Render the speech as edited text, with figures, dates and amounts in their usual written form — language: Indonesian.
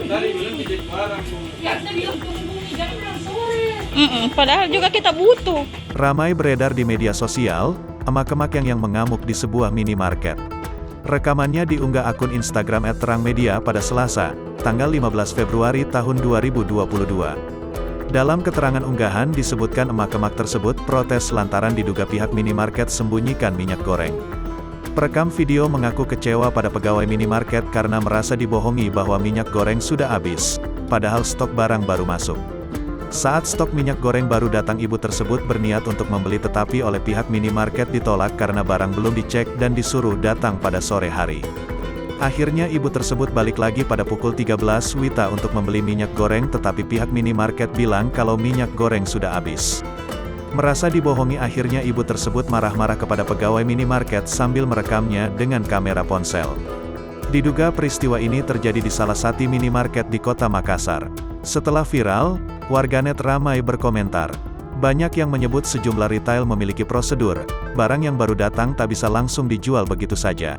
Tadi bilang tidak barang. Ya kita bilang tunggu jangan bilang sore. Padahal juga kita butuh. Ramai beredar di media sosial, emak-emak yang mengamuk di sebuah minimarket. Rekamannya diunggah akun Instagram @terangmedia pada Selasa, tanggal 15 Februari tahun 2022. Dalam keterangan unggahan disebutkan emak-emak tersebut protes lantaran diduga pihak minimarket sembunyikan minyak goreng. Perekam video mengaku kecewa pada pegawai minimarket karena merasa dibohongi bahwa minyak goreng sudah habis, padahal stok barang baru masuk. Saat stok minyak goreng baru datang, ibu tersebut berniat untuk membeli tetapi oleh pihak minimarket ditolak karena barang belum dicek dan disuruh datang pada sore hari. Akhirnya ibu tersebut balik lagi pada pukul 13 WITA untuk membeli minyak goreng tetapi pihak minimarket bilang kalau minyak goreng sudah habis. Merasa dibohongi, akhirnya ibu tersebut marah-marah kepada pegawai minimarket sambil merekamnya dengan kamera ponsel. Diduga peristiwa ini terjadi di salah satu minimarket di kota Makassar. Setelah viral, warganet ramai berkomentar. Banyak yang menyebut sejumlah retail memiliki prosedur, barang yang baru datang tak bisa langsung dijual begitu saja.